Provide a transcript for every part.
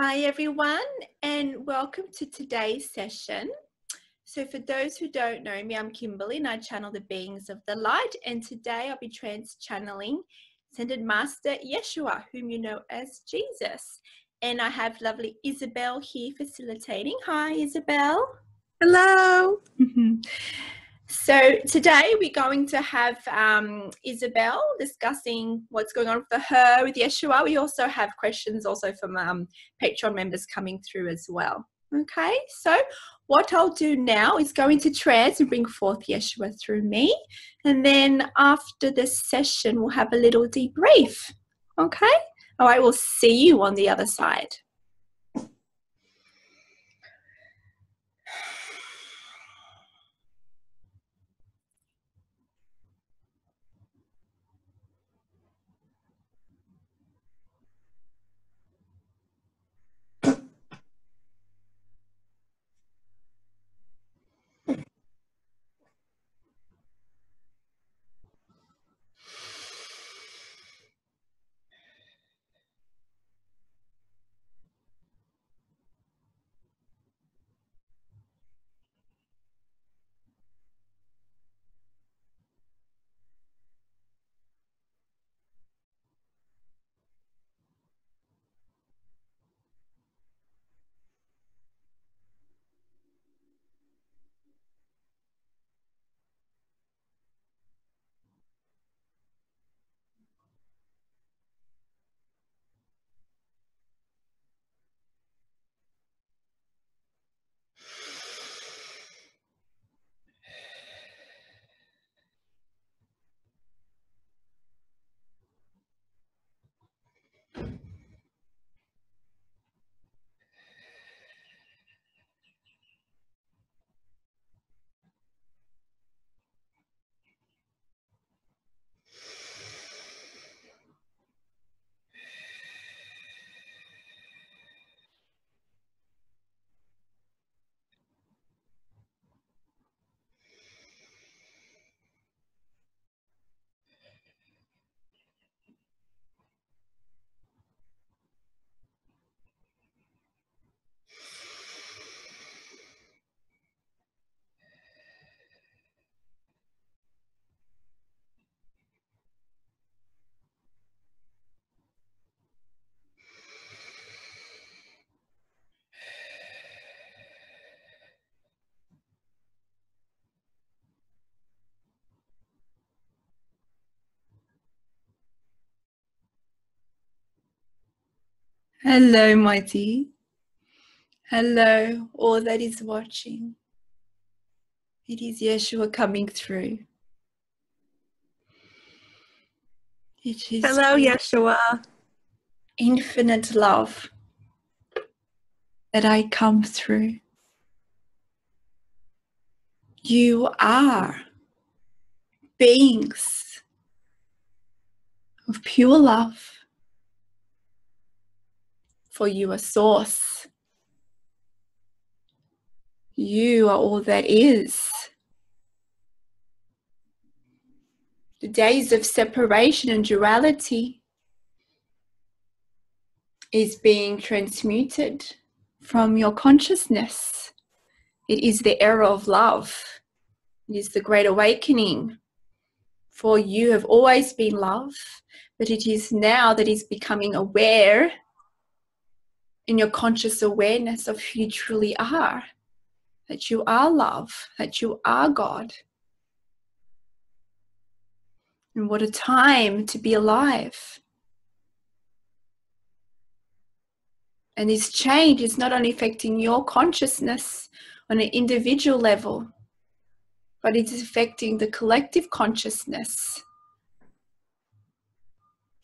Hi everyone, and welcome to today's session. So for those who don't know me, I'm Kimberley and I channel the beings of the light, and today I'll be channeling Ascended Master Yeshua, whom you know as Jesus. And I have lovely Isabel here facilitating. Hi Isabel. Hello. So today we're going to have Isabel discussing what's going on for her with Yeshua. We also have questions also from Patreon members coming through as well. Okay, so what I'll do now is go into trance and bring forth Yeshua through me. And then after this session, we'll have a little debrief. Okay, all right, we'll see you on the other side. Hello, mighty. Hello, all that is watching. It is Yeshua coming through. It is Hello, Yeshua. Infinite love that I come through. You are beings of pure love, for you are source. You are all that is. The days of separation and duality is being transmuted from your consciousness. It is the era of love. It is the great awakening. For you have always been love, but it is now that is becoming aware in your conscious awareness of who you truly are, that you are love, that you are God. And what a time to be alive. And this change is not only affecting your consciousness on an individual level, but it is affecting the collective consciousness.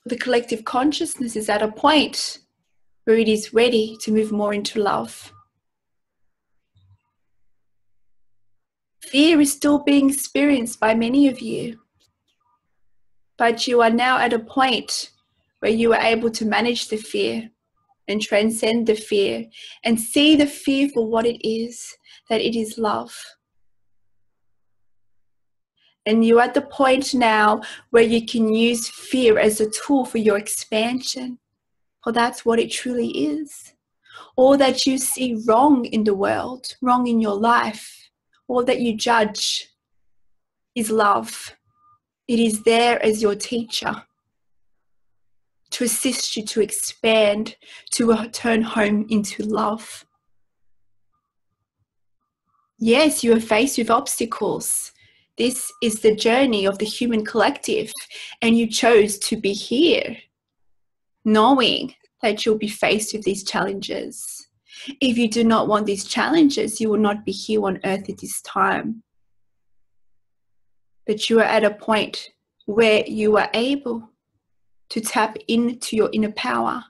The collective consciousness is at a point where it is ready to move more into love. Fear is still being experienced by many of you, but you are now at a point where you are able to manage the fear and transcend the fear and see the fear for what it is, that it is love. And you're at the point now where you can use fear as a tool for your expansion, for that's what it truly is. All that you see wrong in the world, wrong in your life, all that you judge is love. It is there as your teacher to assist you to expand, to turn home into love. Yes, you are faced with obstacles. This is the journey of the human collective, and you chose to be here, knowing that you'll be faced with these challenges. If you do not want these challenges, you will not be here on earth at this time. But you are at a point where you are able to tap into your inner power.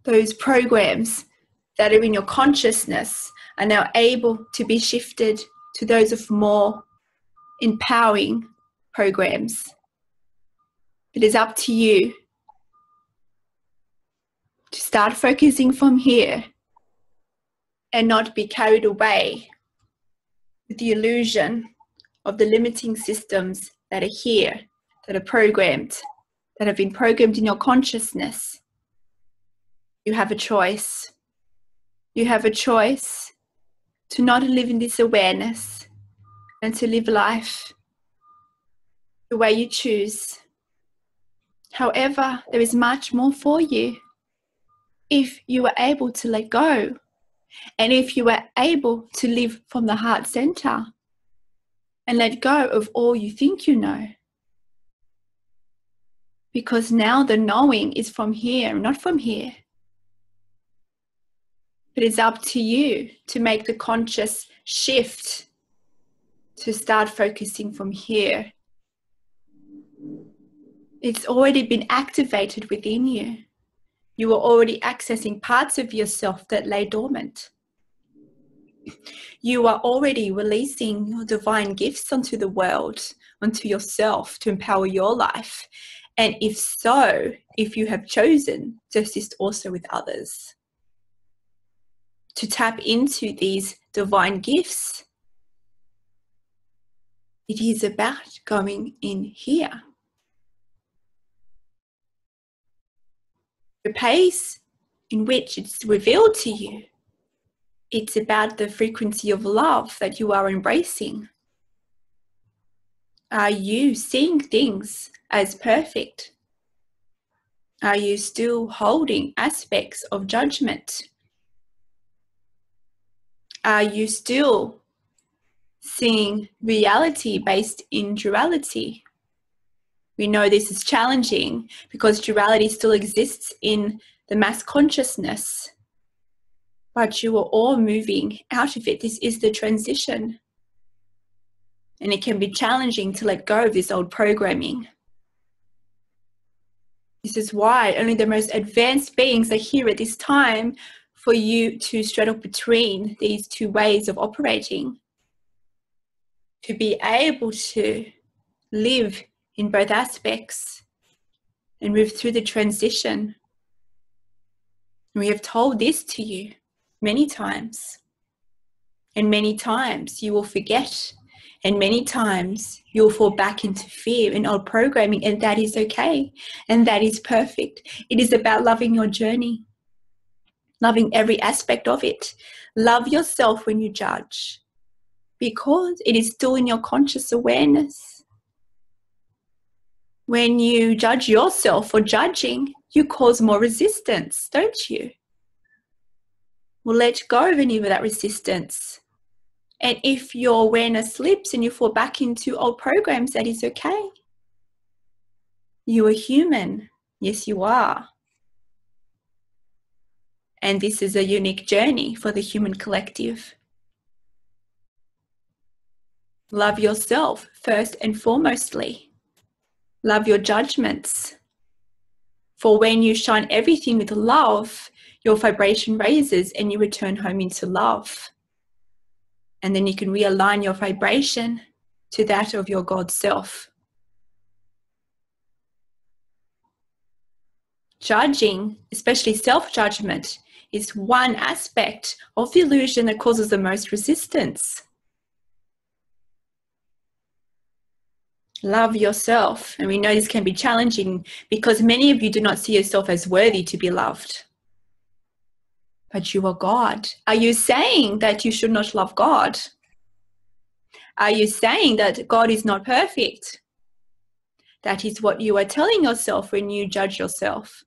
Those programs that are in your consciousness are now able to be shifted to those of more empowering programs. It is up to you to start focusing from here and not be carried away with the illusion of the limiting systems that are here, that are programmed, that have been programmed in your consciousness. You have a choice. You have a choice to not live in this awareness and to live life the way you choose. However, there is much more for you if you are able to let go, and if you are able to live from the heart center and let go of all you think you know. Because now the knowing is from here, not from here. But it's up to you to make the conscious shift to start focusing from here. It's already been activated within you. You are already accessing parts of yourself that lay dormant. You are already releasing your divine gifts onto the world, onto yourself to empower your life. And if so, if you have chosen to assist also with others, to tap into these divine gifts, it is about going in here. The pace in which it's revealed to you, it's about the frequency of love that you are embracing. Are you seeing things as perfect? Are you still holding aspects of judgment? Are you still seeing reality based in duality? We know this is challenging because duality still exists in the mass consciousness, but you are all moving out of it. This is the transition. And it can be challenging to let go of this old programming. This is why only the most advanced beings are here at this time, for you to straddle between these two ways of operating, to be able to live in both aspects and move through the transition. We have told this to you many times, and many times you will forget, and many times you'll fall back into fear and old programming, and that is okay, and that is perfect. It is about loving your journey, loving every aspect of it. Love yourself when you judge, because it is still in your conscious awareness. When you judge yourself for judging, you cause more resistance, don't you? Well, let go of any of that resistance. And if your awareness slips and you fall back into old programs, that is okay. You are human. Yes, you are. And this is a unique journey for the human collective. Love yourself first and foremostly. Love your judgments. For when you shine everything with love, your vibration raises and you return home into love. And then you can realign your vibration to that of your God self. Judging, especially self-judgment, is one aspect of the illusion that causes the most resistance. Love yourself. And we know this can be challenging because many of you do not see yourself as worthy to be loved. But you are God. Are you saying that you should not love God? Are you saying that God is not perfect? That is what you are telling yourself when you judge yourself.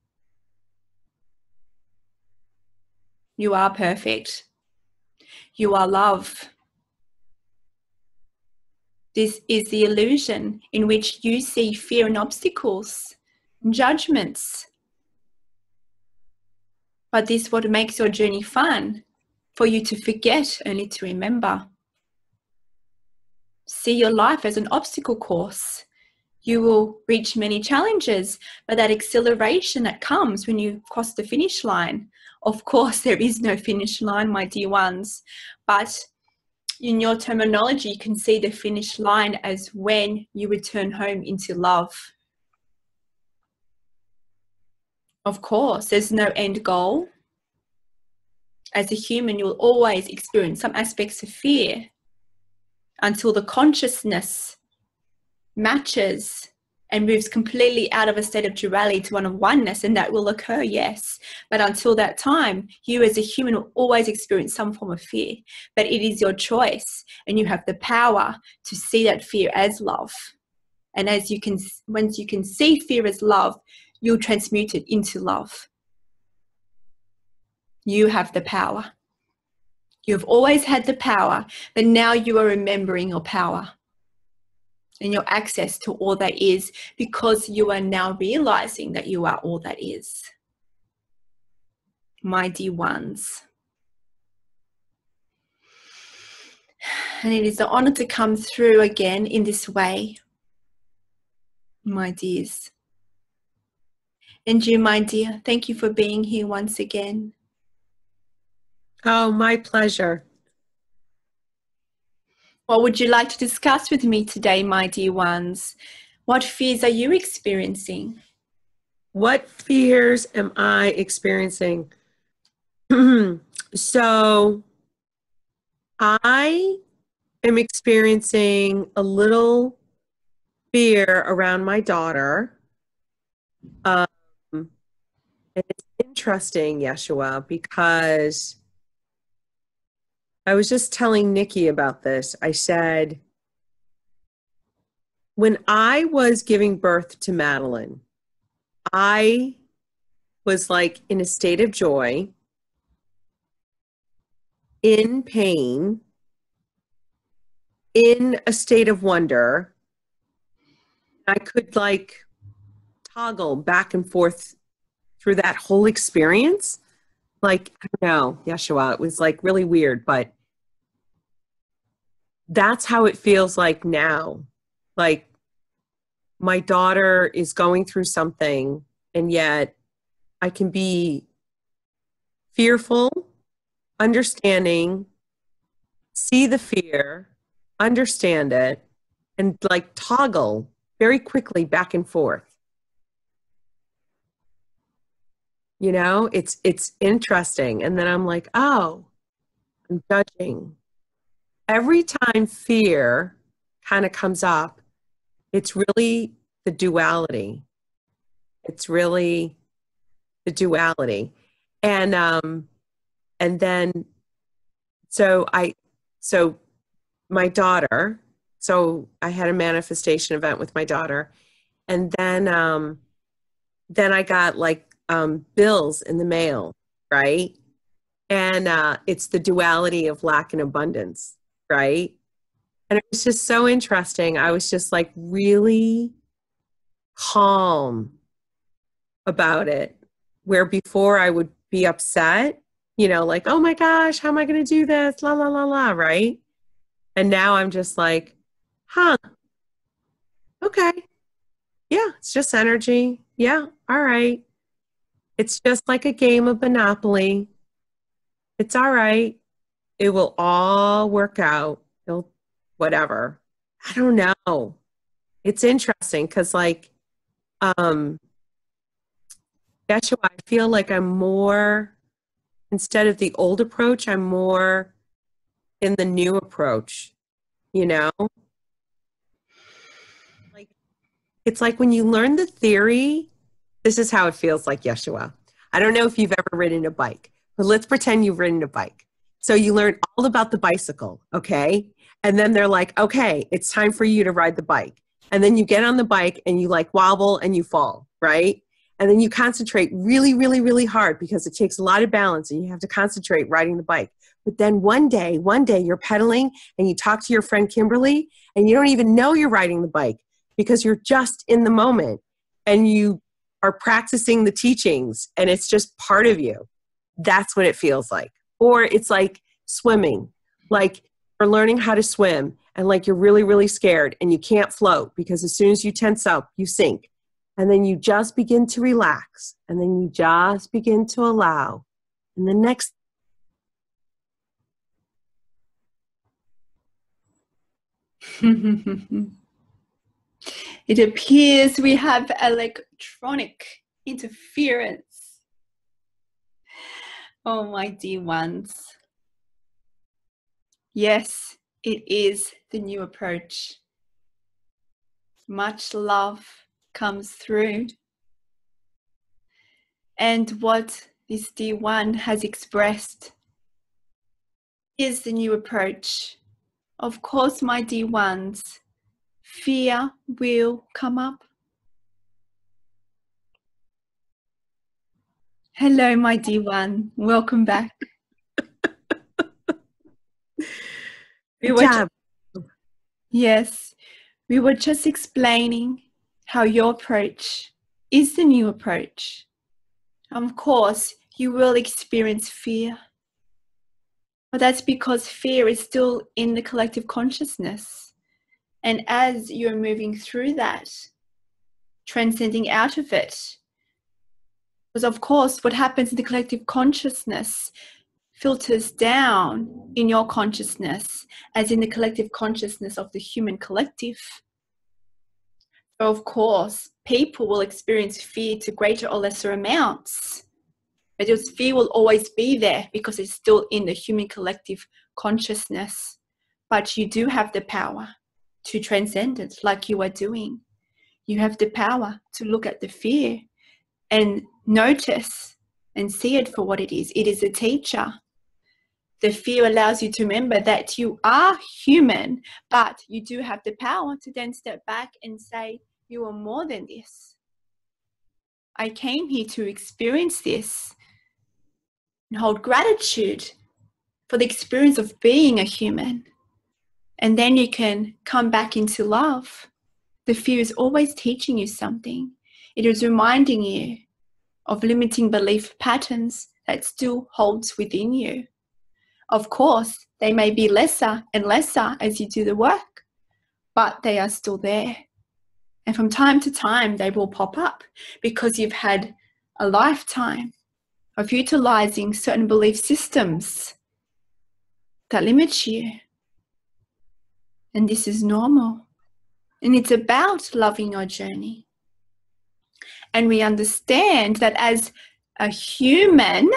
You are perfect. You are love. This is the illusion in which you see fear and obstacles, and judgments. But this is what makes your journey fun, for you to forget, only to remember. See your life as an obstacle course. You will reach many challenges, but that exhilaration that comes when you cross the finish line, of course, there is no finish line, my dear ones, but in your terminology, you can see the finish line as when you return home into love. Of course, there's no end goal. As a human, you'll always experience some aspects of fear until the consciousness matches and moves completely out of a state of duality to one of oneness, and that will occur, yes. But until that time, you as a human will always experience some form of fear. But it is your choice, and you have the power to see that fear as love. And once you can see fear as love, you'll transmute it into love. You have the power. You've always had the power, but now you are remembering your power and your access to all that is, because you are now realizing that you are all that is. My dear ones. And it is an honor to come through again in this way, my dears. And you, my dear, thank you for being here once again. Oh, my pleasure. What would you like to discuss with me today, my dear ones? What fears are you experiencing? What fears am I experiencing? So I am experiencing a little fear around my daughter. And it's interesting, Yeshua, because I was just telling Nikki about this. I said, when I was giving birth to Madeline, I was like in a state of joy, in pain, in a state of wonder. I could like toggle back and forth through that whole experience. Like, I don't know, Yeshua, it was like really weird, but that's how it feels like now. Like, my daughter is going through something, and yet I can be fearful, understanding, see the fear, understand it, and like toggle very quickly back and forth. You know, it's interesting. And then I'm like, oh, I'm judging. Every time fear kind of comes up, it's really the duality. It's really the duality. And then so my daughter, so I had a manifestation event with my daughter, and then I got like bills in the mail, right? And it's the duality of lack and abundance, right? And it was just so interesting. I was just like really calm about it, where before I would be upset, you know, like, oh my gosh, how am I going to do this? La, la, la, la, right? And now I'm just like, huh, okay. Yeah, it's just energy. Yeah, all right. It's just like a game of Monopoly. It's all right. It will all work out. It'll, whatever. I don't know. It's interesting because, like, Yeshua, I feel like I'm more, instead of the old approach, I'm more in the new approach, you know? Like, It's like when you learn the theory, this is how it feels like, Yeshua. I don't know if you've ever ridden a bike, but let's pretend you've ridden a bike. So you learn all about the bicycle, okay? And then they're like, okay, it's time for you to ride the bike. And then you get on the bike and you like wobble and you fall, right? And then you concentrate really, really, really hard because it takes a lot of balance and you have to concentrate riding the bike. But then one day you're pedaling and you talk to your friend Kimberley and you don't even know you're riding the bike because you're just in the moment and you are practicing the teachings and it's just part of you. That's what it feels like. Or it's like swimming, like you're learning how to swim and like you're really, really scared and you can't float because as soon as you tense up, you sink. And then you just begin to relax and then you just begin to allow. And the next It appears we have electronic interference. Oh, my dear ones. Yes, it is the new approach. Much love comes through. And what this dear one has expressed is the new approach. Of course, my dear ones, fear will come up. Hello, my dear one. Welcome back. Yes, we were just explaining how your approach is the new approach. Of course, you will experience fear. But that's because fear is still in the collective consciousness. And as you're moving through that, transcending out of it, because of course what happens in the collective consciousness filters down in your consciousness as in the collective consciousness of the human collective. So of course, people will experience fear to greater or lesser amounts. But this fear will always be there because it's still in the human collective consciousness. But you do have the power to transcend it like you are doing. You have the power to look at the fear and notice and see it for what it is. It is a teacher. The fear allows you to remember that you are human, but you do have the power to then step back and say, you are more than this. I came here to experience this and hold gratitude for the experience of being a human. And then you can come back into love. The fear is always teaching you something. It is reminding you of limiting belief patterns that still holds within you. Of course, they may be lesser and lesser as you do the work, but they are still there. And from time to time, they will pop up because you've had a lifetime of utilizing certain belief systems that limit you. And this is normal. And it's about loving your journey. And we understand that as a human,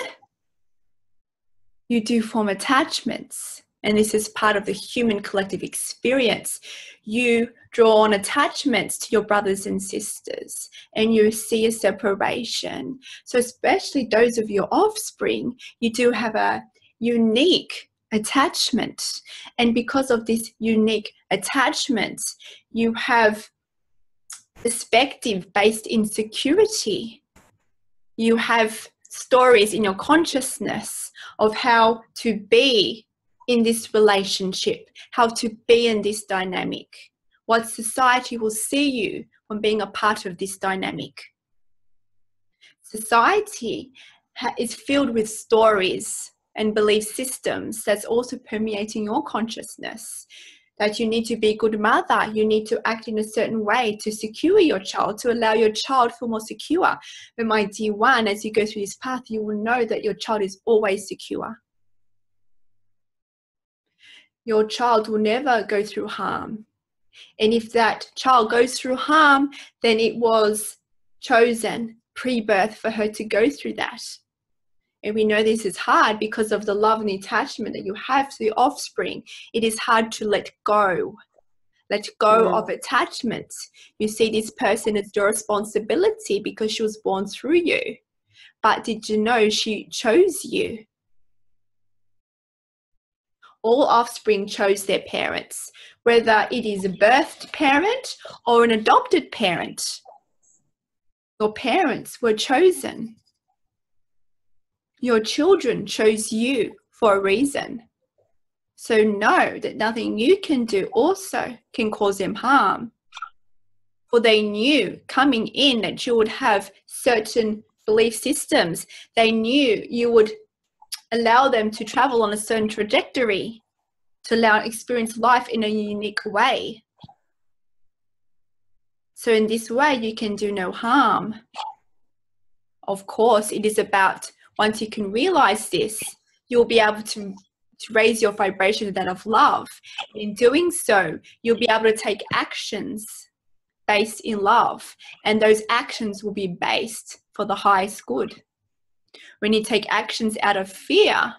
you do form attachments. And this is part of the human collective experience. You draw on attachments to your brothers and sisters, and you see a separation. So especially those of your offspring, you do have a unique attachment. And because of this unique attachment, you have perspective-based insecurity. You have stories in your consciousness of how to be in this relationship, how to be in this dynamic, what society will see you from being a part of this dynamic. Society is filled with stories and belief systems that's also permeating your consciousness. That you need to be a good mother, you need to act in a certain way to secure your child, to allow your child to feel more secure. But my dear one, as you go through this path, you will know that your child is always secure. Your child will never go through harm. And if that child goes through harm, then it was chosen pre-birth for her to go through that. And we know this is hard because of the love and the attachment that you have to the offspring. It is hard to let go Let go of attachment. You see this person as your responsibility because she was born through you. But did you know she chose you? All offspring chose their parents, whether it is a birthed parent or an adopted parent. Your parents were chosen. Your children chose you for a reason. So know that nothing you can do also can cause them harm. For they knew coming in that you would have certain belief systems. They knew you would allow them to travel on a certain trajectory, to experience life in a unique way. So in this way, you can do no harm. Of course, it is about, once you can realize this, you'll be able to raise your vibration to that of love. In doing so, you'll be able to take actions based in love, and those actions will be based for the highest good. When you take actions out of fear,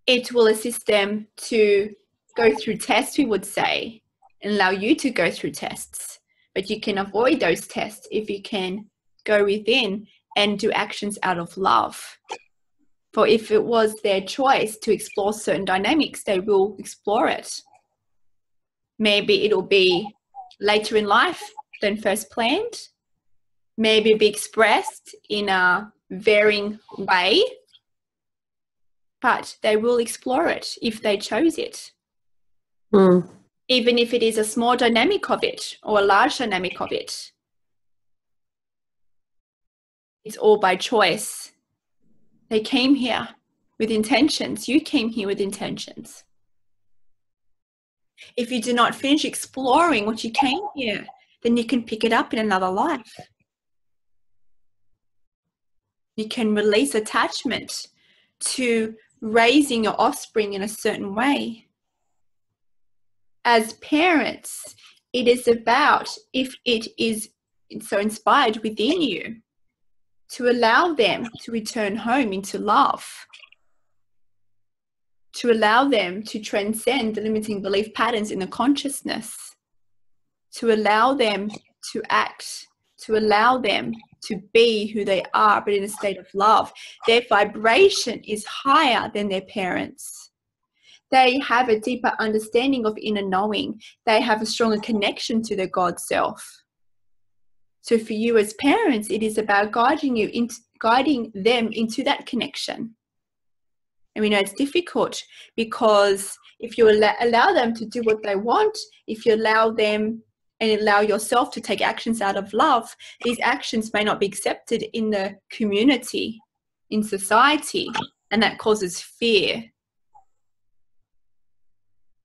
it will assist them to go through tests, we would say, and allow you to go through tests. But you can avoid those tests if you can go within and do actions out of love. For if it was their choice to explore certain dynamics, they will explore it. Maybe it'll be later in life than first planned. Maybe be expressed in a varying way. But they will explore it if they chose it. Even if it is a small dynamic of it or a large dynamic of it. It's all by choice. They came here with intentions. You came here with intentions. If you do not finish exploring what you came here, then you can pick it up in another life. You can release attachment to raising your offspring in a certain way. As parents, it is about, if it is so inspired within you, to allow them to return home into love, to allow them to transcend the limiting belief patterns in the consciousness, to allow them to act, to allow them to be who they are, but in a state of love. Their vibration is higher than their parents. They have a deeper understanding of inner knowing. They have a stronger connection to their God self. So for you as parents, it is about guiding them into that connection. And we know it's difficult because if you allow them to do what they want, if you allow them and allow yourself to take actions out of love, these actions may not be accepted in the community, in society, and that causes fear.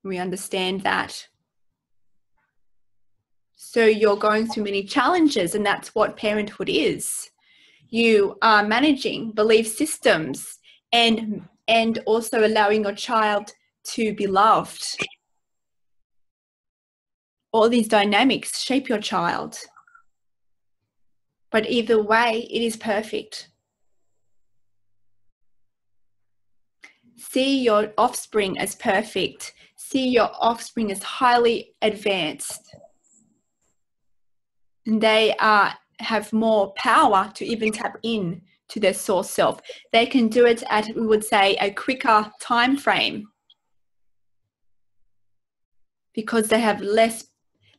We understand that. So you're going through many challenges, and that's what parenthood is. You are managing belief systems and also allowing your child to be loved. All these dynamics shape your child. But either way, it is perfect. See your offspring as perfect. See your offspring as highly advanced. And they have more power to even tap in to their source self. They can do it at, we would say, a quicker time frame because they have less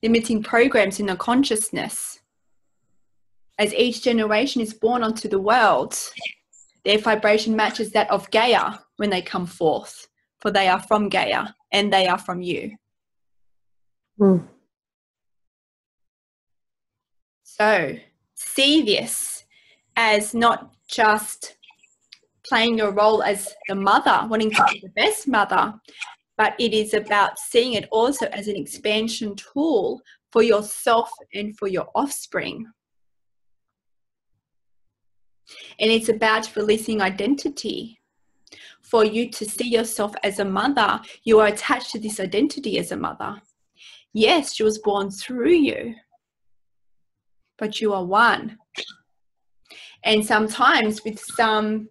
limiting programs in their consciousness. As each generation is born onto the world, their vibration matches that of Gaia when they come forth, for they are from Gaia and they are from you. So see this as not just playing your role as the mother, wanting to be the best mother, but it is about seeing it also as an expansion tool for yourself and for your offspring. And it's about releasing identity. For you to see yourself as a mother, you are attached to this identity as a mother. Yes, she was born through you, but you are one. And sometimes with some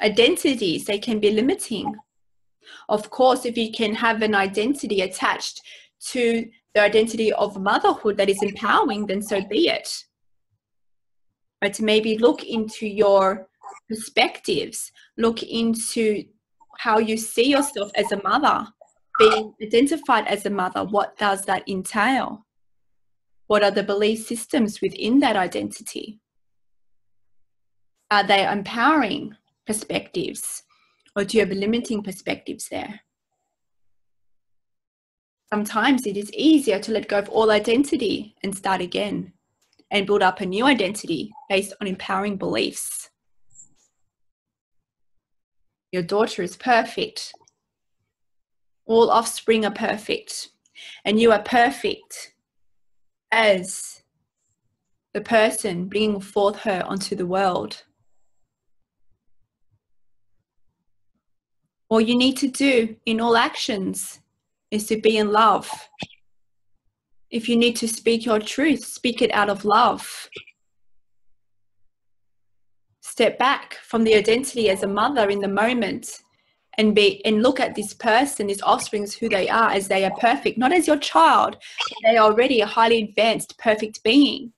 identities, they can be limiting. Of course, if you can have an identity attached to the identity of motherhood that is empowering, then so be it. But to maybe look into your perspectives, look into how you see yourself as a mother, being identified as a mother. What does that entail? What are the belief systems within that identity? Are they empowering perspectives, or do you have limiting perspectives there? Sometimes it is easier to let go of all identity and start again and build up a new identity based on empowering beliefs. Your daughter is perfect. All offspring are perfect. And you are perfect as the person bringing forth her onto the world. All you need to do in all actions is to be in love. If you need to speak your truth, speak it out of love. Step back from the identity as a mother in the moment and look at this person, this offspring, who they are, as they are perfect, not as your child. They are already a highly advanced, perfect being.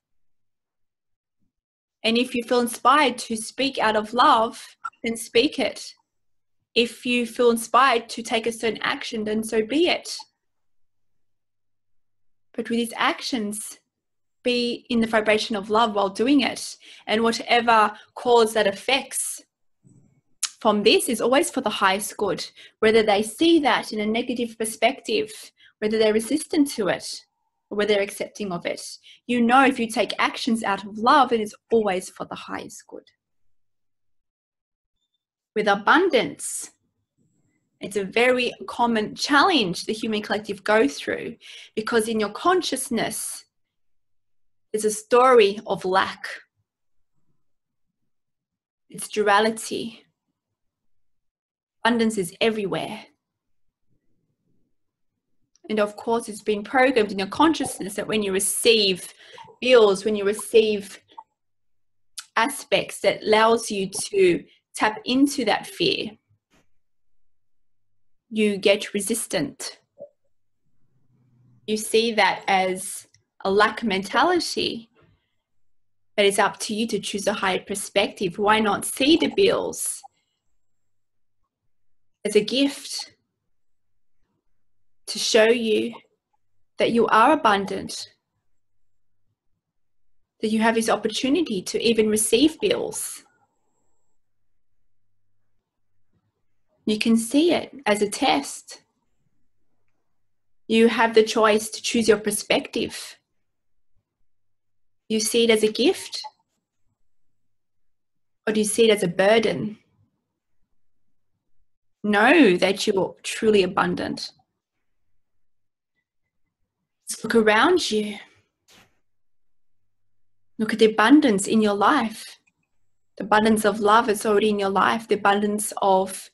And if you feel inspired to speak out of love, then speak it. If you feel inspired to take a certain action, then so be it. But with these actions, be in the vibration of love while doing it. And whatever cause that affects from this is always for the highest good. Whether they see that in a negative perspective, whether they're resistant to it, or whether they're accepting of it. You know, if you take actions out of love, it is always for the highest good. With abundance, it's a very common challenge the human collective go through, because in your consciousness, there's a story of lack. It's duality. Abundance is everywhere. And of course, it's been programmed in your consciousness that when you receive bills, when you receive aspects that allows you to tap into that fear, you get resistant. You see that as a lack mentality, but it's up to you to choose a higher perspective. Why not see the bills as a gift to show you that you are abundant, that you have this opportunity to even receive bills? You can see it as a test. You have the choice to choose your perspective. You see it as a gift, or do you see it as a burden? Know that you're truly abundant. Just look around you. Look at the abundance in your life. The abundance of love is already in your life. The abundance of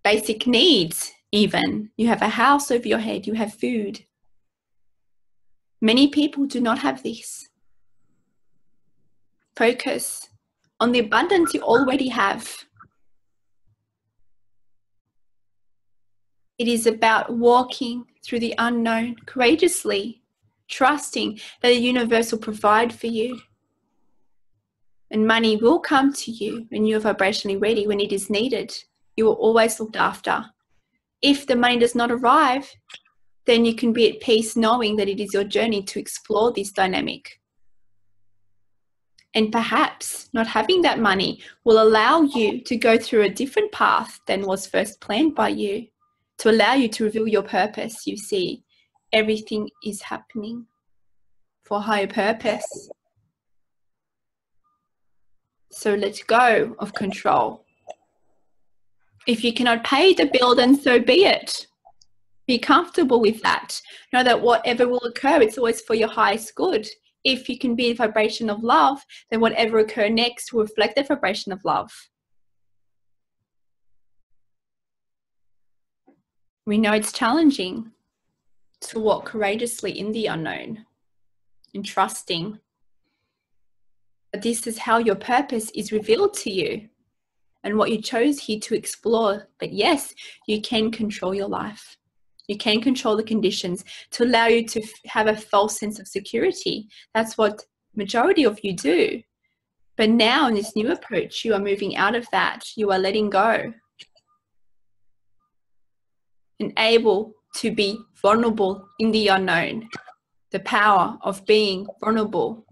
basic needs, even. You have a house over your head. You have food. Many people do not have this. Focus on the abundance you already have. It is about walking through the unknown courageously, trusting that the universe will provide for you. And money will come to you when you're vibrationally ready, when it is needed. You will always looked after. If the money does not arrive, then you can be at peace knowing that it is your journey to explore this dynamic. And perhaps not having that money will allow you to go through a different path than was first planned by you, to allow you to reveal your purpose. You see, everything is happening for a higher purpose. So let go of control. If you cannot pay the bill, then so be it. Be comfortable with that. Know that whatever will occur, it's always for your highest good. If you can be in vibration of love, then whatever occur next will reflect that vibration of love. We know it's challenging to walk courageously in the unknown and trusting. But this is how your purpose is revealed to you. and what you chose here to explore. But yes, you can control your life. You can control the conditions to allow you to have a false sense of security. That's what majority of you do. But now in this new approach, you are moving out of that. You are letting go and able to be vulnerable in the unknown. The power of being vulnerable,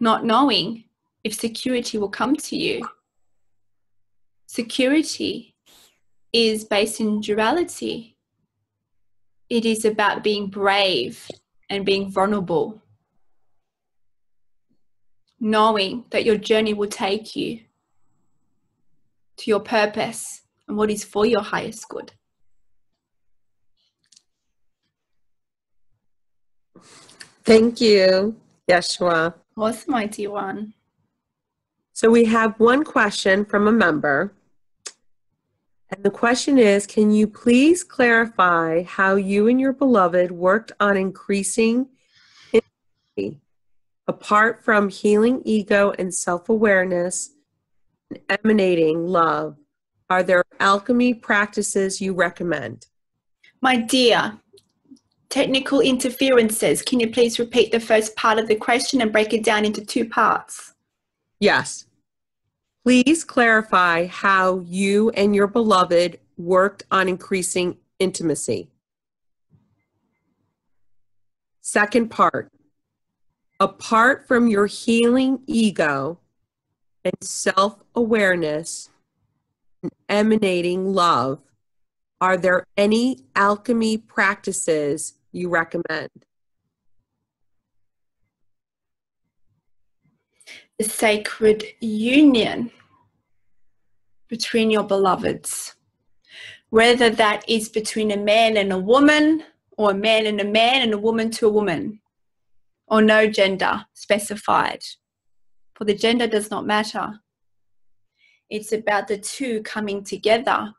not knowing if security will come to you. Security is based in duality. It is about being brave and being vulnerable, knowing that your journey will take you to your purpose and what is for your highest good. Thank you, Yeshua. Awesome, my dear one. So we have one question from a member. And the question is, can you please clarify how you and your beloved worked on increasing intimacy, apart from healing ego and self-awareness and emanating love? Are there alchemy practices you recommend? My dear, technical interferences. Can you please repeat the first part of the question and break it down into two parts? Yes. Please clarify how you and your beloved worked on increasing intimacy. Second part, apart from your healing ego and self-awareness and emanating love, are there any alchemy practices you recommend? The sacred union between your beloveds, whether that is between a man and a woman, or a man and a woman to a woman, or no gender specified, for the gender does not matter. It's about the two coming together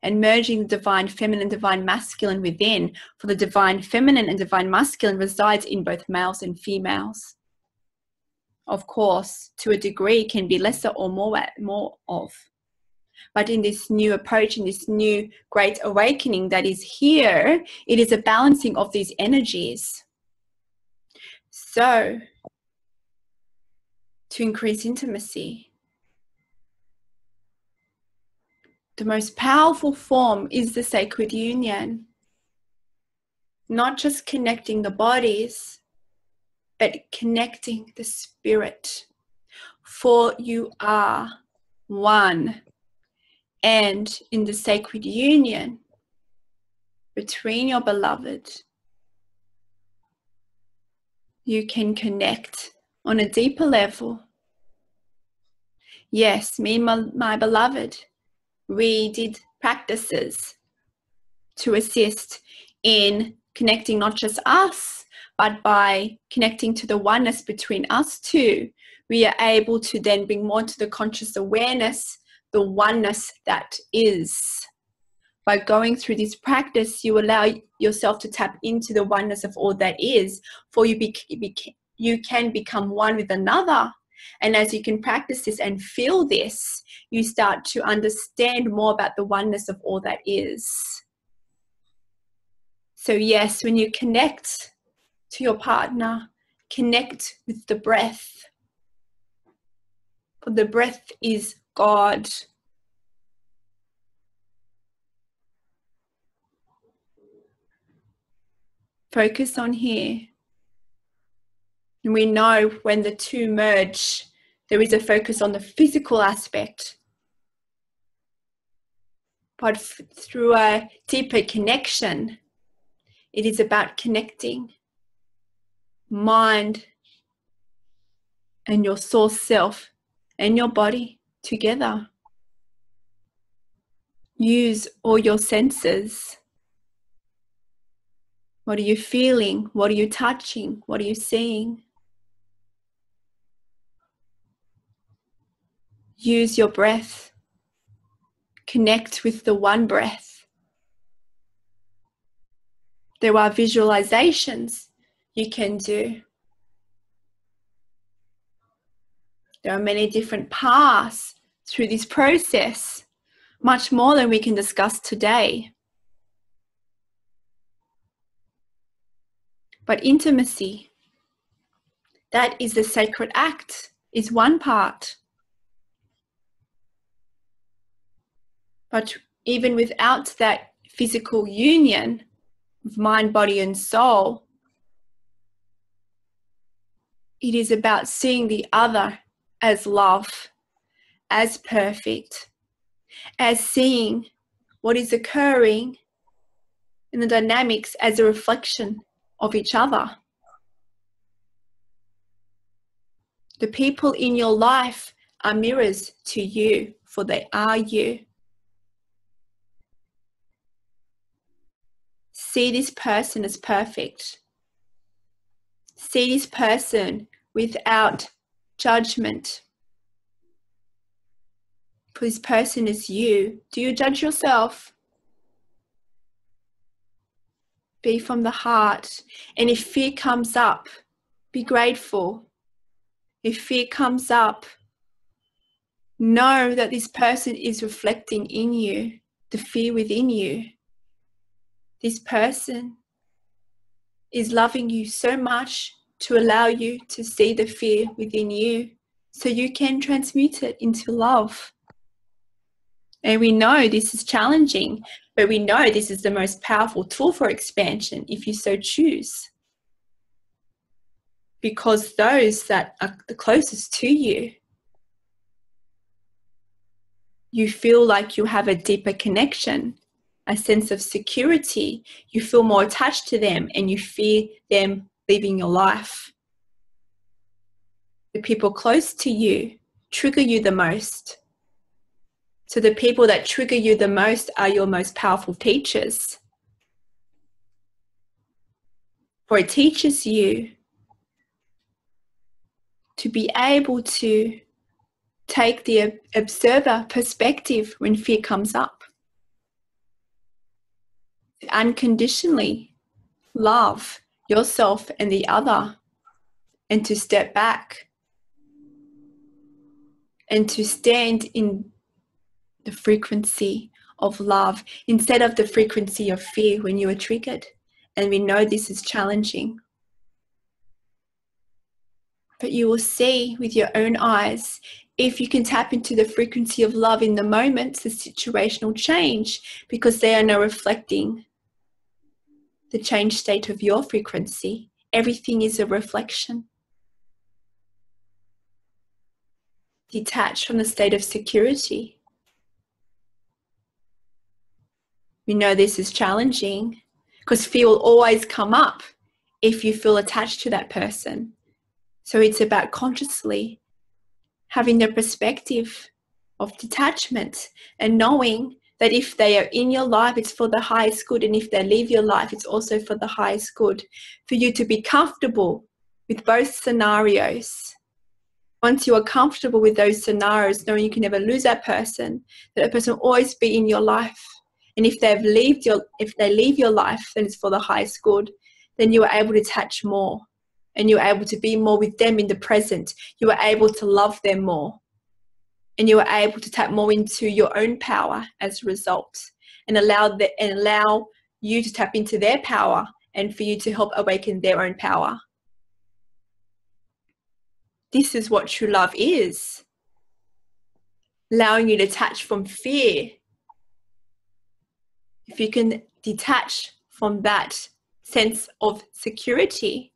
and merging the divine feminine, divine masculine within, for the divine feminine and divine masculine resides in both males and females. Of course, to a degree, can be lesser or more of. But in this new approach, in this new great awakening that is here, it is a balancing of these energies. So, to increase intimacy, the most powerful form is the sacred union. Not just connecting the bodies, but connecting the spirit. For you are one. And in the sacred union between your beloved, you can connect on a deeper level. Yes, me and my beloved, we did practices to assist in connecting not just us, but by connecting to the oneness between us two, we are able to then bring more to the conscious awareness, the oneness that is. By going through this practice, you allow yourself to tap into the oneness of all that is, for you can become one with another. And as you can practice this and feel this, you start to understand more about the oneness of all that is. So yes, when you connect to your partner, connect with the breath. For the breath is God. Focus on here. And we know when the two merge, there is a focus on the physical aspect. But through a deeper connection, it is about connecting mind and your source self and your body together. Use all your senses. What are you feeling? What are you touching? What are you seeing? Use your breath. Connect with the one breath. There are visualizations you can do. There are many different paths through this process, much more than we can discuss today. But intimacy, that is the sacred act, is one part. But even without that physical union of mind, body, and soul, it is about seeing the other as love, as perfect, as seeing what is occurring in the dynamics as a reflection of each other. The people in your life are mirrors to you, for they are you. See this person as perfect. See this person without judgment. For this person is you. Do you judge yourself? Be from the heart. And if fear comes up, be grateful. If fear comes up, know that this person is reflecting in you the fear within you. This person is loving you so much to allow you to see the fear within you so you can transmute it into love. And we know this is challenging, but we know this is the most powerful tool for expansion if you so choose. Because those that are the closest to you, you feel like you have a deeper connection, a sense of security. You feel more attached to them and you fear them leaving your life. The people close to you trigger you the most. So the people that trigger you the most are your most powerful teachers. For it teaches you to be able to take the observer perspective when fear comes up. To unconditionally love yourself and the other, and to step back and to stand in the frequency of love instead of the frequency of fear when you are triggered. And we know this is challenging. But you will see with your own eyes, if you can tap into the frequency of love in the moment, the situation will change because they are now reflecting the change state of your frequency. Everything is a reflection. Detach from the state of security. We know this is challenging because fear will always come up if you feel attached to that person. So it's about consciously having the perspective of detachment and knowing that if they are in your life, it's for the highest good. And if they leave your life, it's also for the highest good. For you to be comfortable with both scenarios. Once you are comfortable with those scenarios, knowing you can never lose that person will always be in your life. And if they leave your life, then it's for the highest good. Then you are able to attach more. And you are able to be more with them in the present. You are able to love them more. And you are able to tap more into your own power as a result. And allow you to tap into their power and for you to help awaken their own power. This is what true love is. Allowing you to detach from fear. If you can detach from that sense of security,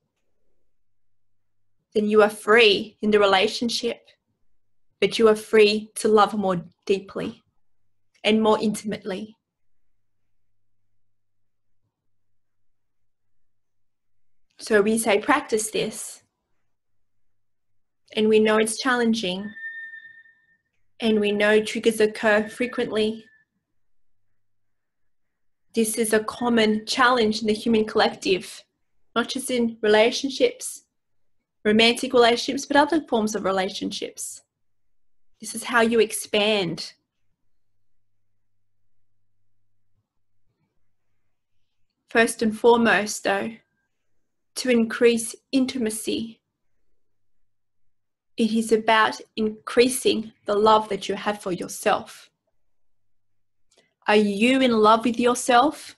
then you are free in the relationship, but you are free to love more deeply and more intimately. So we say practice this, and we know it's challenging, and we know triggers occur frequently. This is a common challenge in the human collective, not just in relationships, romantic relationships, but other forms of relationships. This is how you expand. First and foremost, though, to increase intimacy It is about increasing the love that you have for yourself. Are you in love with yourself?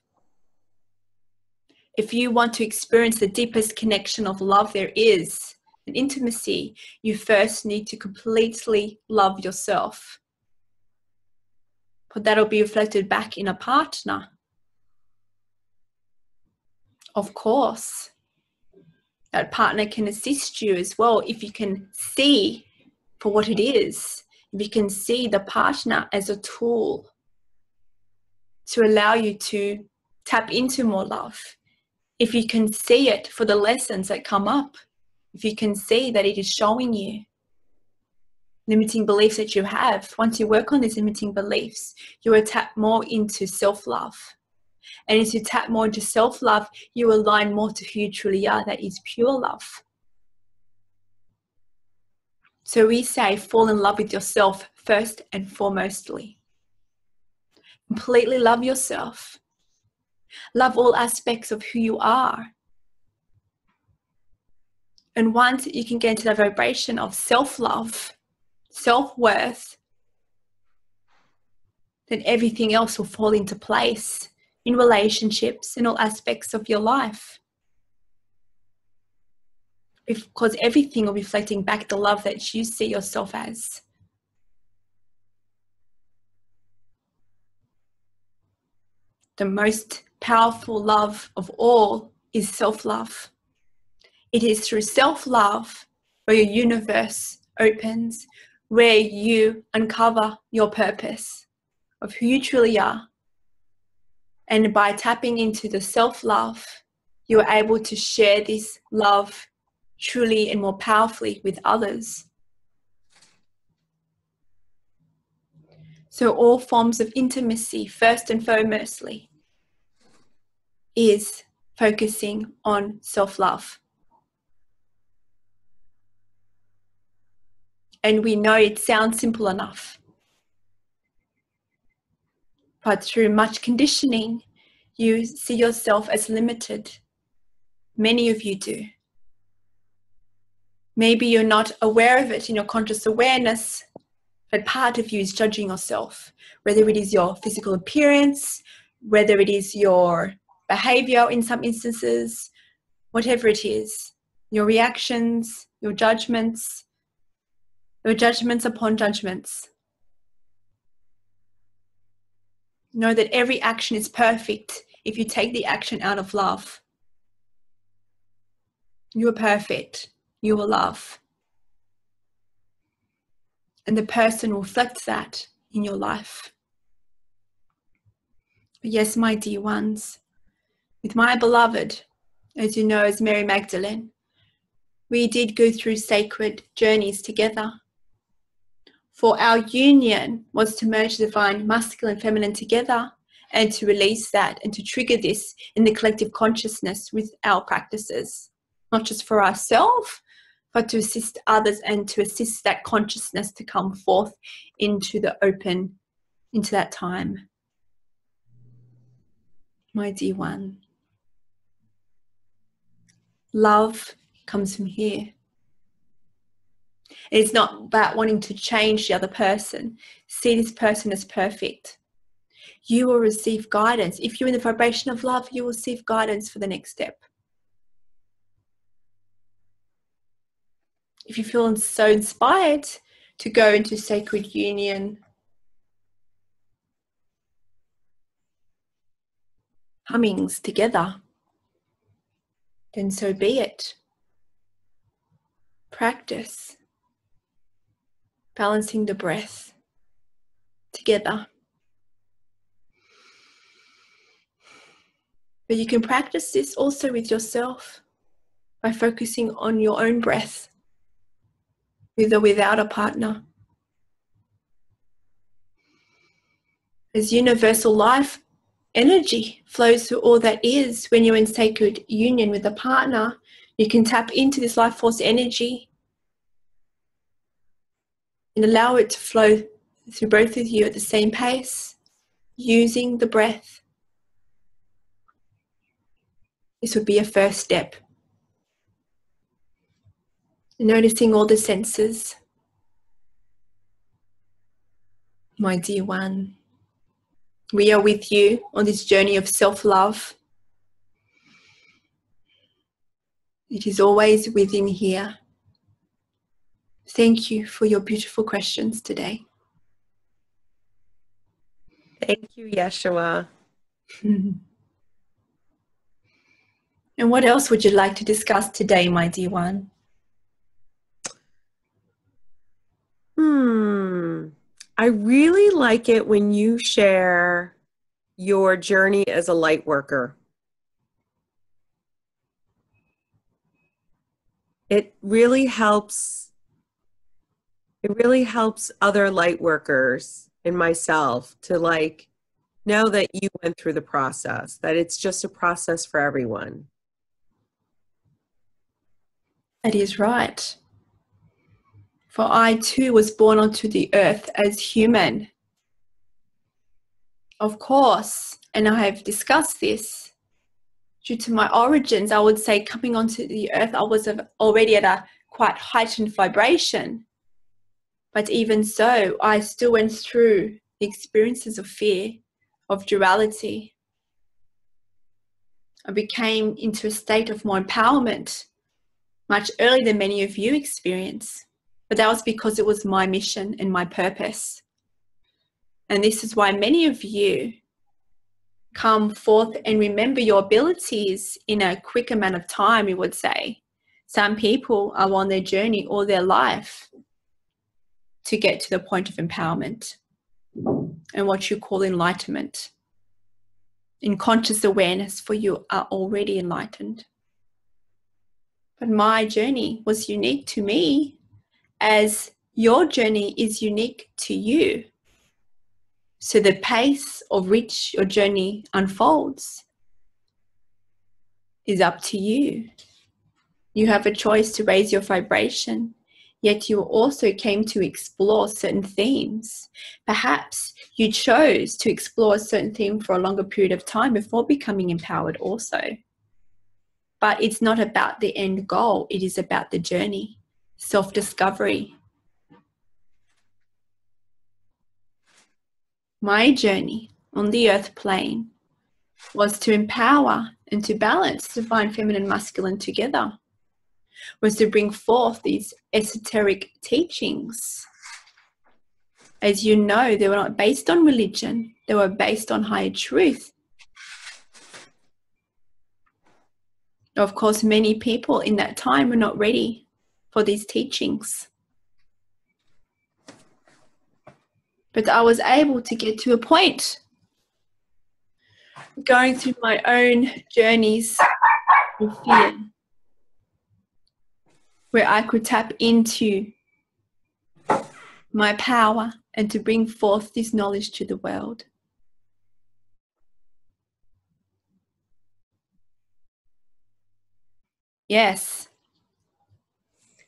If you want to experience the deepest connection of love there is, an intimacy, you first need to completely love yourself. But that'll be reflected back in a partner. Of course, that partner can assist you as well if you can see for what it is. If you can see the partner as a tool to allow you to tap into more love. If you can see it for the lessons that come up. If you can see that it is showing you limiting beliefs that you have. Once you work on these limiting beliefs, you will tap more into self-love. And as you tap more into self-love, you align more to who you truly are. That is pure love. So we say, fall in love with yourself first and foremostly. Completely love yourself. Love all aspects of who you are. And once you can get into the vibration of self-love, self-worth, then everything else will fall into place in relationships, in all aspects of your life. Because everything will be reflecting back the love that you see yourself as. The most powerful love of all is self-love. It is through self-love where your universe opens, where you uncover your purpose of who you truly are. And by tapping into the self-love, you are able to share this love truly and more powerfully with others. So all forms of intimacy, first and foremostly, is focusing on self-love. And we know it sounds simple enough. But through much conditioning, you see yourself as limited. Many of you do. Maybe you're not aware of it in your conscious awareness, but part of you is judging yourself, whether it is your physical appearance, whether it is your behavior in some instances, whatever it is, your reactions, your judgments upon judgments. Know that every action is perfect if you take the action out of love. You are perfect. You are love. And the person reflects that in your life. Yes, my dear ones, with my beloved, as you know, as Mary Magdalene, we did go through sacred journeys together. For our union was to merge the divine masculine and feminine together and to release that and to trigger this in the collective consciousness with our practices, not just for ourselves, but to assist others and to assist that consciousness to come forth into the open, into that time. My dear one, love comes from here. It's not about wanting to change the other person. See this person as perfect. You will receive guidance. If you're in the vibration of love, you will receive guidance for the next step. If you feel so inspired to go into sacred union, hummings together, then so be it. Practice balancing the breath together. But you can practice this also with yourself by focusing on your own breath, with or without a partner. As universal life, energy flows through all that is. When you're in sacred union with a partner, you can tap into this life force energy and allow it to flow through both of you at the same pace, using the breath. This would be a first step. Noticing all the senses. My dear one, we are with you on this journey of self-love. It is always within here. Thank you for your beautiful questions today. Thank you, Yeshua. And what else would you like to discuss today, my dear one? I really like it when you share your journey as a light worker. It really helps other light workers and myself to know that you went through the process, that it's just a process for everyone. That is right. For I too was born onto the earth as human. Of course, and I have discussed this, due to my origins, I would say coming onto the earth, I was already at a quite heightened vibration. But even so, I still went through the experiences of fear, of duality. I became into a state of more empowerment much earlier than many of you experience. But that was because it was my mission and my purpose. And this is why many of you come forth and remember your abilities in a quick amount of time, we would say. Some people are on their journey all their life to get to the point of empowerment and what you call enlightenment. In conscious awareness, for you are already enlightened. But my journey was unique to me, as your journey is unique to you. So the pace of which your journey unfolds is up to you. You have a choice to raise your vibration, yet you also came to explore certain themes. Perhaps you chose to explore a certain theme for a longer period of time before becoming empowered also. But it's not about the end goal, it is about the journey, self-discovery. My journey on the earth plane was to empower and to balance divine feminine masculine together, was to bring forth these esoteric teachings. As you know, they were not based on religion, they were based on higher truth. Of course, many people in that time were not ready for these teachings. But I was able to get to a point, going through my own journeys of fear, where I could tap into my power and to bring forth this knowledge to the world. Yes.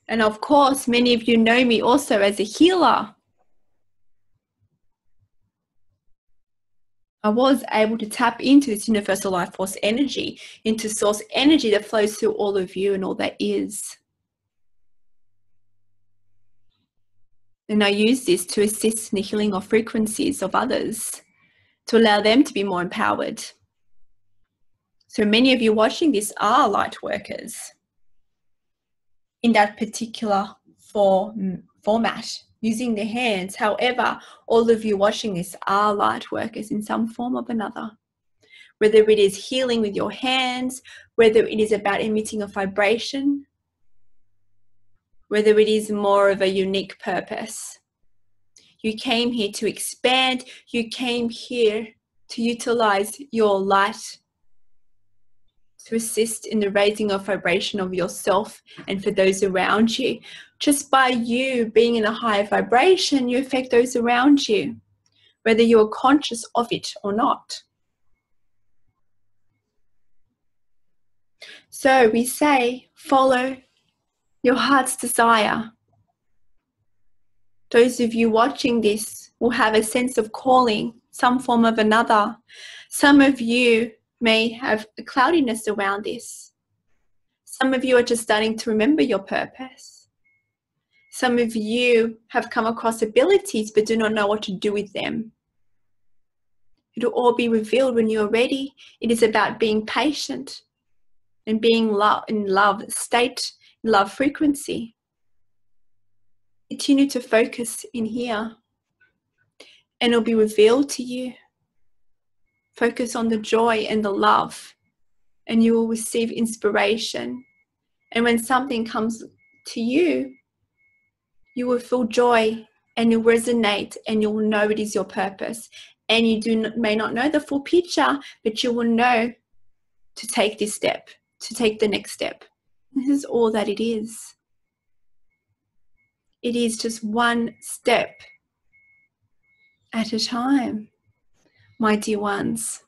And of course, many of you know me also as a healer. I was able to tap into this universal life force energy, into source energy that flows through all of you and all that is. And I use this to assist in the healing of frequencies of others, to allow them to be more empowered. So many of you watching this are light workers in that particular format, using their hands. However, all of you watching this are light workers in some form or another. Whether it is healing with your hands, whether it is about emitting a vibration, whether it is more of a unique purpose. You came here to expand. You came here to utilize your light to assist in the raising of vibration of yourself and for those around you. Just by you being in a higher vibration, you affect those around you, whether you are conscious of it or not. So we say, follow your heart's desire. Those of you watching this will have a sense of calling, some form of another. Some of you may have a cloudiness around this. Some of you are just starting to remember your purpose. Some of you have come across abilities but do not know what to do with them. It'll all be revealed when you're ready. It is about being patient and being in love state, love frequency. Continue to focus in here and it'll be revealed to you. Focus on the joy and the love and you will receive inspiration. And when something comes to you, you will feel joy and you'll resonate and you'll know it is your purpose. And you may not know the full picture, but you will know to take this step, to take the next step. This is all that it is. It is just one step at a time, my dear ones.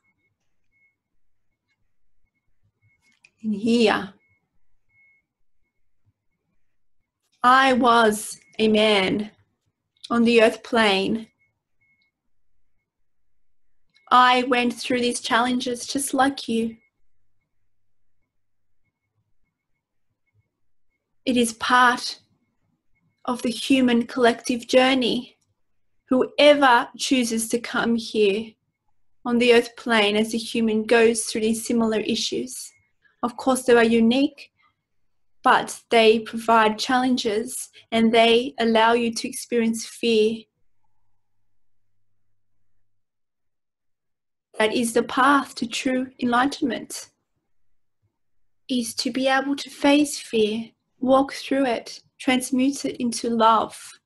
In here, I was a man on the earth plane. I went through these challenges just like you. It is part of the human collective journey. Whoever chooses to come here on the earth plane as a human goes through these similar issues. Of course, they are unique, but they provide challenges and they allow you to experience fear. That is the path to true enlightenment, is to be able to face fear, walk through it, transmute it into love,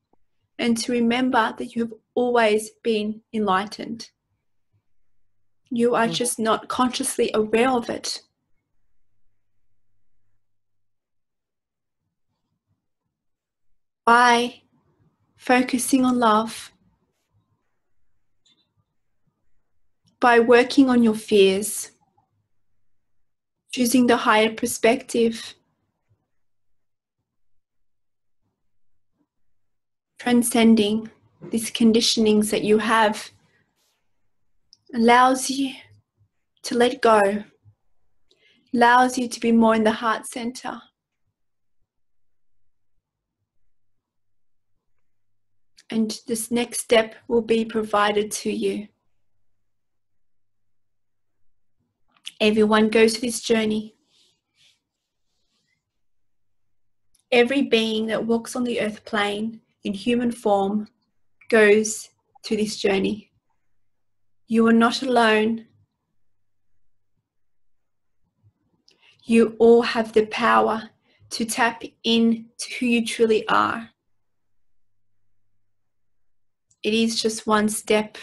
and to remember that you have always been enlightened. You are just not consciously aware of it. By focusing on love, by working on your fears, choosing the higher perspective, transcending these conditionings that you have, allows you to let go, allows you to be more in the heart center. And this next step will be provided to you. Everyone goes through this journey. Every being that walks on the earth plane in human form goes through this journey. You are not alone. You all have the power to tap into who you truly are. It is just one step.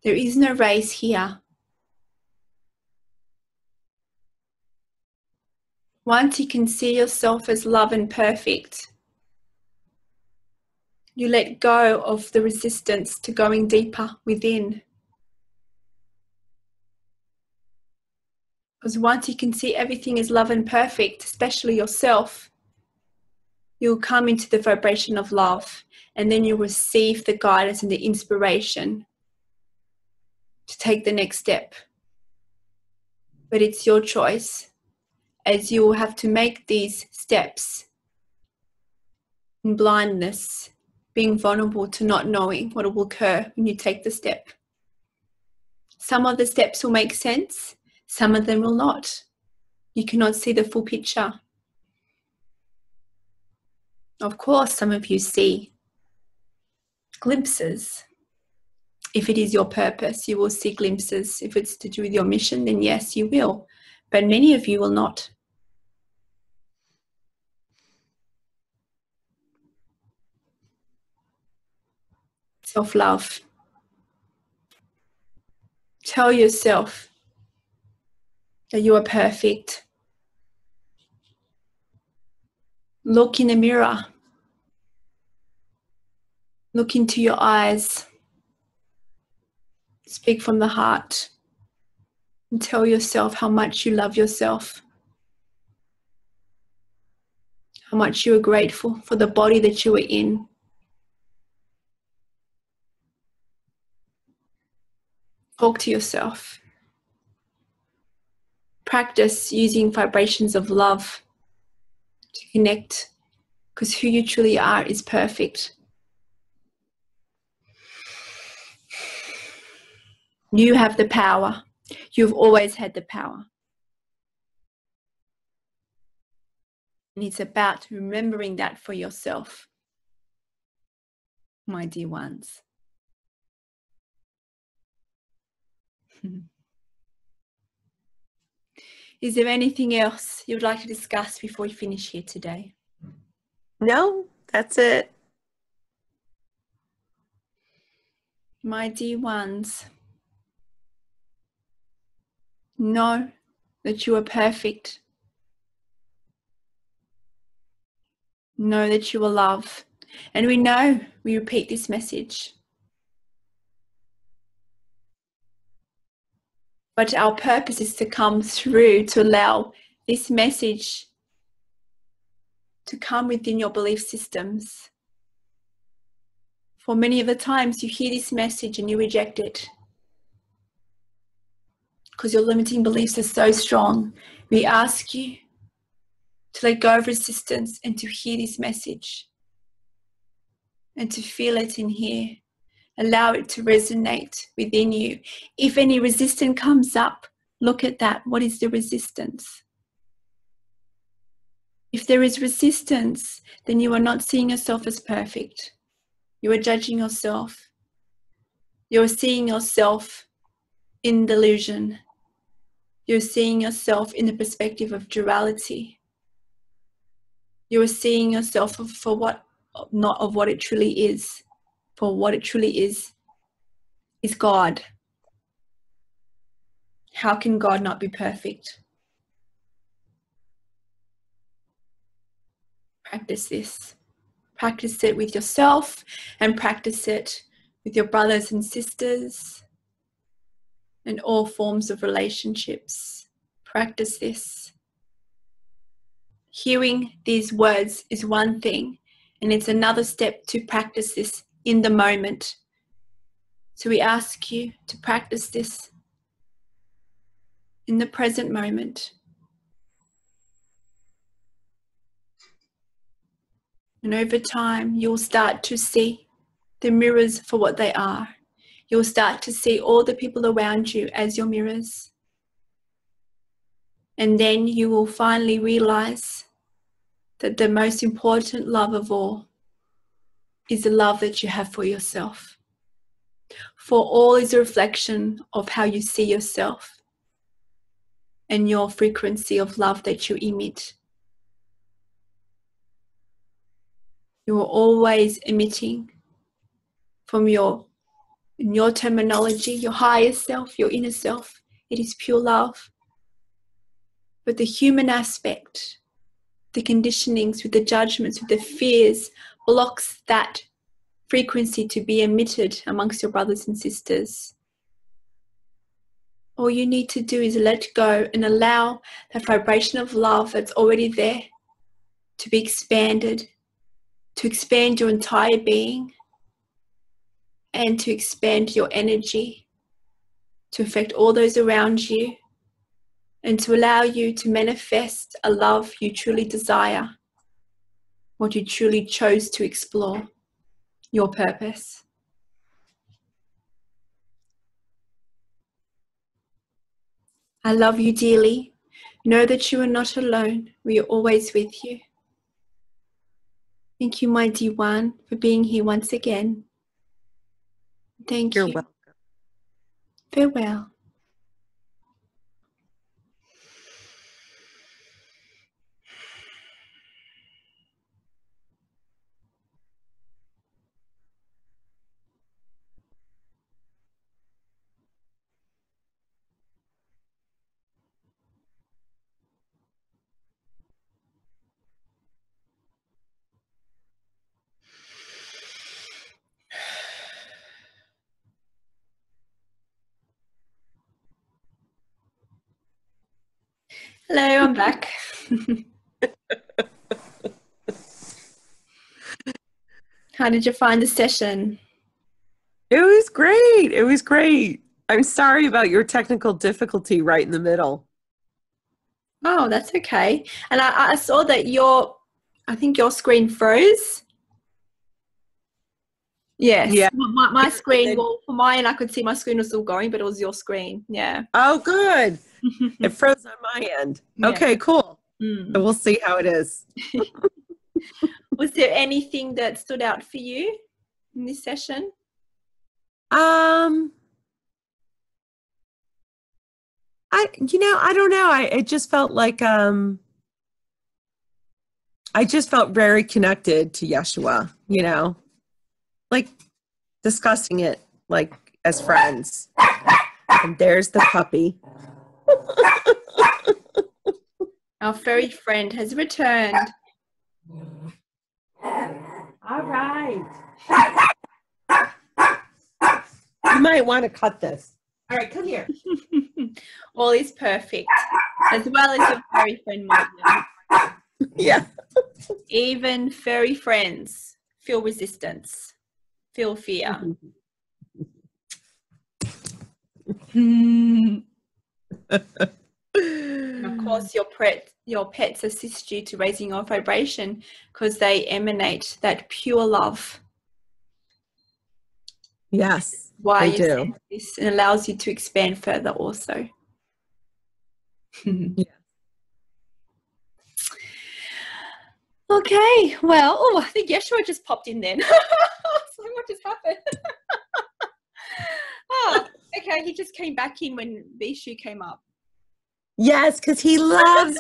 There is no race here. Once you can see yourself as love and perfect, you let go of the resistance to going deeper within. Because once you can see everything as love and perfect, especially yourself, you'll come into the vibration of love, and then you'll receive the guidance and the inspiration to take the next step. But it's your choice, as you will have to make these steps in blindness, being vulnerable to not knowing what will occur when you take the step. Some of the steps will make sense, some of them will not. You cannot see the full picture. Of course, some of you see glimpses. If it is your purpose, you will see glimpses. If it's to do with your mission, then yes, you will. But many of you will not. Self-love. Tell yourself that you are perfect. Look in the mirror. Look into your eyes. Speak from the heart. And tell yourself how much you love yourself. How much you are grateful for the body that you are in. Talk to yourself. Practice using vibrations of love to connect because who you truly are is perfect. You have the power. You've always had the power. And it's about remembering that for yourself, my dear ones. Is there anything else you would like to discuss before we finish here today? No, that's it. My dear ones, know that you are perfect. Know that you are love. And we know we repeat this message. But our purpose is to come through, to allow this message to come within your belief systems. For many of the times you hear this message and you reject it because your limiting beliefs are so strong. We ask you to let go of resistance and to hear this message and to feel it in here. Allow it to resonate within you. If any resistance comes up, look at that. What is the resistance? If there is resistance, then you are not seeing yourself as perfect. You are judging yourself. You are seeing yourself in delusion. You're seeing yourself in the perspective of duality. You are seeing yourself for what, not of what it truly is. For what it truly is God. How can God not be perfect? Practice this. Practice it with yourself and practice it with your brothers and sisters and all forms of relationships. Practice this. Hearing these words is one thing, and it's another step to practice this in the moment. So we ask you to practice this in the present moment. And over time, you'll start to see the mirrors for what they are. You'll start to see all the people around you as your mirrors. And then you will finally realize that the most important love of all is the love that you have for yourself. For all is a reflection of how you see yourself and your frequency of love that you emit. You are always emitting from in your terminology, your higher self, your inner self. It is pure love. But the human aspect, the conditionings, with the judgments, with the fears, blocks that frequency to be emitted amongst your brothers and sisters. All you need to do is let go and allow that vibration of love that's already there to be expanded, to expand your entire being, and to expand your energy, to affect all those around you, and to allow you to manifest a love you truly desire, what you truly chose to explore, your purpose. I love you dearly. Know that you are not alone. We are always with you. Thank you, my dear one, for being here once again. Thank you. You're welcome. Farewell. Hello, I'm back. How did you find the session? It was great. It was great. I'm sorry about your technical difficulty right in the middle. Oh, that's okay. And I saw that your I think your screen froze. Yes. Yeah. My screen, well, for mine, I could see my screen was still going, but it was your screen. Yeah. Oh, good. It froze on my end. Yeah. Okay, cool. Mm. So we'll see how it is. Was there anything that stood out for you in this session? I don't know. It just felt like I just felt very connected to Yeshua, like discussing it like as friends. And there's the puppy. Our furry friend has returned. All right. You might want to cut this. All right, come here. All is perfect, as well as your furry friend, Martha. Yeah. Even furry friends feel resistance, feel fear. And of course, your pets assist you to raising your vibration because they emanate that pure love. Yes, Why they you do. sense this, and allows you to expand further also. Yeah. Okay, well, I think Yeshua just popped in then. So what just happened? Okay, he just came back in when the issue came up. Yes, because he loves.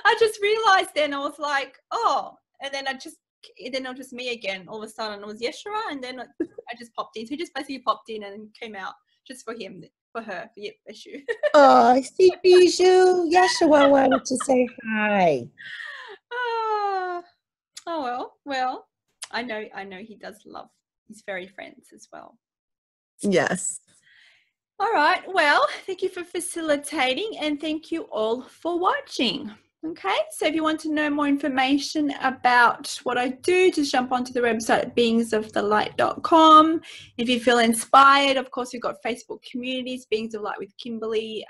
I just realized then, I was like, and then it was just me again. All of a sudden it was Yeshua, and then I just popped in. So he just basically popped in and came out just for him, for her, for Yeshua. Oh, I see Bijou. Yeshua wanted to say hi. Well, I know he does love his furry friends as well. Yes. All right, well, thank you for facilitating, and thank you all for watching. Okay, so if you want to know more information about what I do, just jump onto the website at beingsofthelight.com. If you feel inspired, of course, we've got Facebook communities, Beings of Light with Kimberley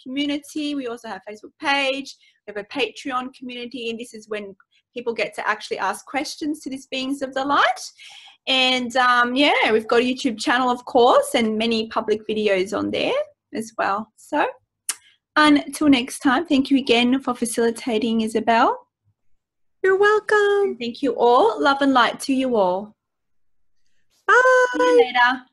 community. We also have a Facebook page. We have a Patreon community, and this is when people get to actually ask questions to this Beings of the Light. And we've got a YouTube channel, of course, and many public videos on there as well. So until next time, thank you again for facilitating, Isabel. You're welcome. And thank you all. Love and light to you all. Bye. See you later.